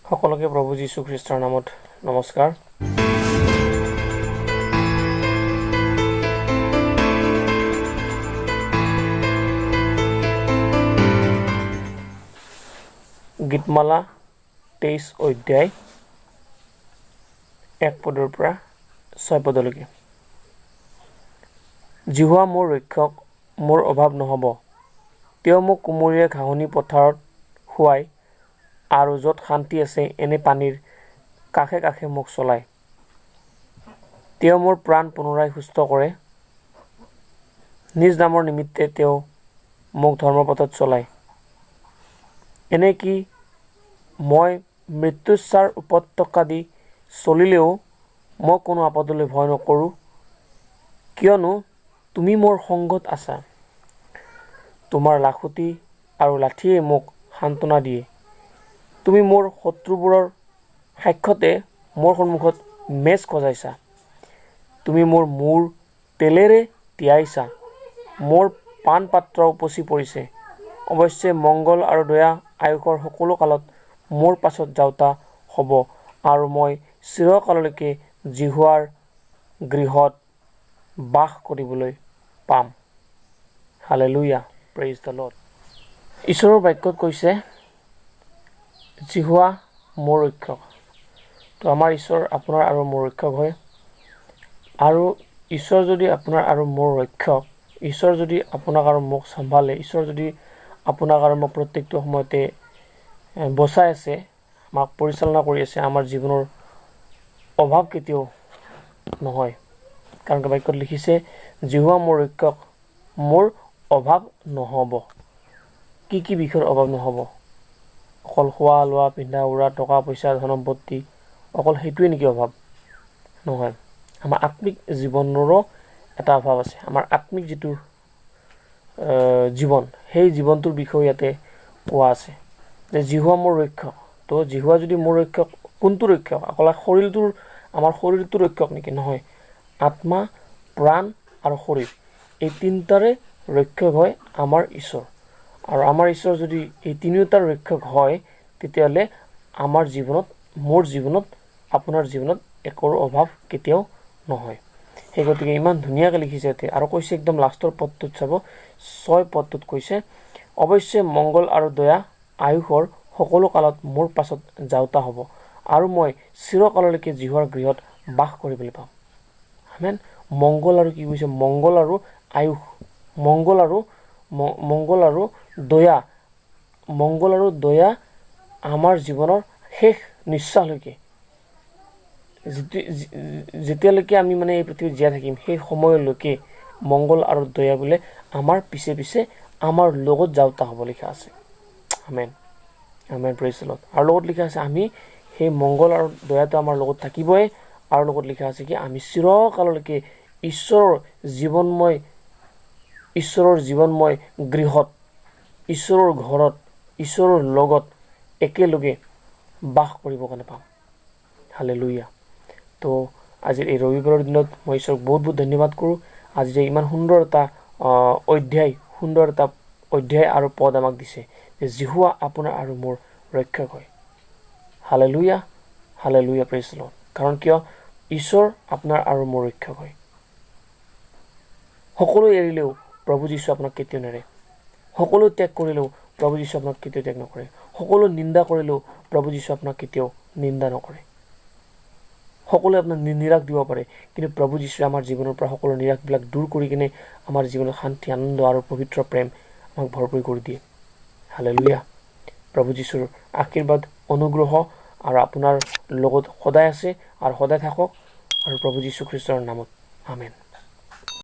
সকলোকে প্ৰভু যীশু খ্ৰীষ্টৰ নামত নমস্কাৰ। গীতমালা 23 অধ্যায় 1 পদৰ পৰা 6 পদলৈকে। জিহুৱা মোৰ ৰক্ষক, মোৰ অভাৱ নহ'ব। তেওঁ মোক কুমৰীয়া ঘাঁহনি পথাৰত শুৱাই আৰু য'ত শান্তি আছে এনে পানীৰ কাষে কাষে মোক চলায়। তেওঁ মোৰ প্ৰাণ পুনৰাই সুস্থ কৰে। নিজ নামৰ নিমিত্তে তেওঁ মোক ধৰ্মপথত চলায়। এনে কি মই মৃত্যুচ্ছাৰ উপত্যকা দি চলিলেও মই কোনো আপদলৈ ভয় নকৰোঁ, কিয়নো তুমি মোৰ সংগত আছা। তোমাৰ লাখুটি আৰু লাঠিয়ে মোক সান্তনা দিয়ে। তুমি মোৰ শত্ৰুবোৰৰ সাক্ষতে মোৰ সন্মুখত মেজ সজাইছা। তুমি মোৰ মূৰ তেলেৰে তিয়াইছা। মোৰ পাণ পাত্ৰ উপচি পৰিছে। অৱশ্যে মংগল আৰু দয়া আয়ুসৰ সকলো কালত মোৰ পাছত যাওঁতা হ'ব, আৰু মই চিৰকাললৈকে জিহুৱাৰ গৃহত বাস কৰিবলৈ পাম। Hallelujah, praise the lord. ঈশ্বৰৰ বাক্যত কৈছে জিহুৱা মোৰ ৰক্ষক। তো আমাৰ ঈশ্বৰ আপোনাৰ আৰু মোৰ ৰক্ষক হয়। আৰু ঈশ্বৰ যদি আপোনাৰ আৰু মোৰ ৰক্ষক, ঈশ্বৰ যদি আপোনাক আৰু মোক চম্ভালে, ঈশ্বৰ যদি আপোনাক আৰু মোক প্ৰত্যেকটো সময়তে বচাই আছে, আমাক পৰিচালনা কৰি আছে, আমাৰ জীৱনৰ অভাৱ কেতিয়াও নহয়। কাৰণ বাক্যত লিখিছে জিহুৱা মোৰ ৰক্ষক, মোৰ অভাৱ নহ'ব। কি কি বিষয়ৰ অভাৱ নহ'ব? অকল খোৱা লোৱা পিন্ধা উৰা, টকা পইচা ধন সম্পত্তি, অকল সেইটোৱে নেকি অভাৱ? নহয়, আমাৰ আত্মিক জীৱনৰো এটা অভাৱ আছে। আমাৰ আত্মিক যিটো জীৱন, সেই জীৱনটোৰ বিষয়ে ইয়াতে কোৱা আছে যে জিহুৱা মোৰ ৰক্ষক। তো জিহুৱা যদি মোৰ ৰক্ষক, কোনটো ৰক্ষক? অকল শৰীৰটোৰ, আমাৰ শৰীৰটোৰ ৰক্ষক নেকি? নহয়, আত্মা, প্ৰাণ আৰু শৰীৰ, এই তিনিটাৰে ৰক্ষক হয় আমাৰ ঈশ্বৰ। আৰু আমাৰ ঈশ্বৰ যদি এই তিনিওটাৰ ৰক্ষক হয়, তেতিয়াহ'লে আমাৰ জীৱনত, মোৰ জীৱনত, আপোনাৰ জীৱনত একো অভাৱ কেতিয়াও নহয়। সেই গতিকে ইমান ধুনীয়াকৈ লিখিছে ইয়াতে, আৰু কৈছে একদম লাষ্টৰ পদটোত চাব, 6 পদটোত কৈছে অৱশ্যে মংগল আৰু দয়া আয়ুসৰ সকলো কালত মোৰ পাছত যাওঁতা হ'ব, আৰু মই চিৰকাললৈকে জিহুৱাৰ গৃহত বাস কৰিবলৈ পাম। আমেন। মংগল আৰু কি কৈছে? মংগল আৰু আয়ুস, মংগল আৰু দয়া, মংগল আৰু দয়া আমাৰ জীৱনৰ শেষ নিশ্বাসলৈকে, যেতিয়ালৈকে আমি মানে এই পৃথিৱীত জীয়াই থাকিম, সেই সময়লৈকে মংগল আৰু দয়া বোলে আমাৰ পিছে পিছে আমাৰ লগত যাওঁতা হ'ব লিখা আছে। আমেন, আমেন, প্ৰেইজ দ্য লৰ্ড। আৰু লগত লিখা আছে আমি সেই মংগল আৰু দয়াটো আমাৰ লগত থাকিবই, আৰু লগত লিখা আছে কি আমি চিৰকাললৈকে ঈশ্বৰৰ জীৱনময় গৃহত, ঈশ্বৰৰ ঘৰত, ঈশ্বৰৰ লগত একেলগে বাস কৰিব কাৰণে পাম। হালেলুয়া। তো আজিৰ এই ৰবিবাৰৰ দিনত মই ঈশ্বৰক বহুত বহুত ধন্যবাদ কৰোঁ। আজি যে ইমান সুন্দৰ এটা অধ্যায় আৰু পদ আমাক দিছে যে জিহুৱা আপোনাৰ আৰু মোৰ ৰক্ষক হয়। Hallelujah, hallelujah, praise the lord. কাৰণ কিয়? ঈশ্বৰ আপোনাৰ আৰু মোৰ ৰক্ষক হয়। সকলো এৰিলেও প্ৰভু যীশু আপোনাক কেতিয়াও নেৰে। সকলো ত্যাগ কৰিলেও প্ৰভু যীশু আপোনাক কেতিয়াও ত্যাগ নকৰে। সকলো নিন্দা কৰিলেও প্ৰভু যীশু আপোনাক কেতিয়াও নিন্দা নকৰে। সকলোৱে আপোনাক নিৰাশ দিব পাৰে, কিন্তু প্ৰভু যীশুৱে আমাৰ জীৱনৰ পৰা সকলো নিৰাশবিলাক দূৰ কৰি কিনে আমাৰ জীৱনত শান্তি, আনন্দ আৰু পবিত্ৰ প্ৰেম আমাক ভৰপূৰ কৰি দিয়ে। হালেলুয়া। প্ৰভু যীশুৰ আশীৰ্বাদ, অনুগ্ৰহ আৰু আপোনাৰ লগত সদায় আছে আৰু সদায় থাকক, আৰু প্ৰভু যীশু খ্ৰীষ্টৰ নামত আমেন।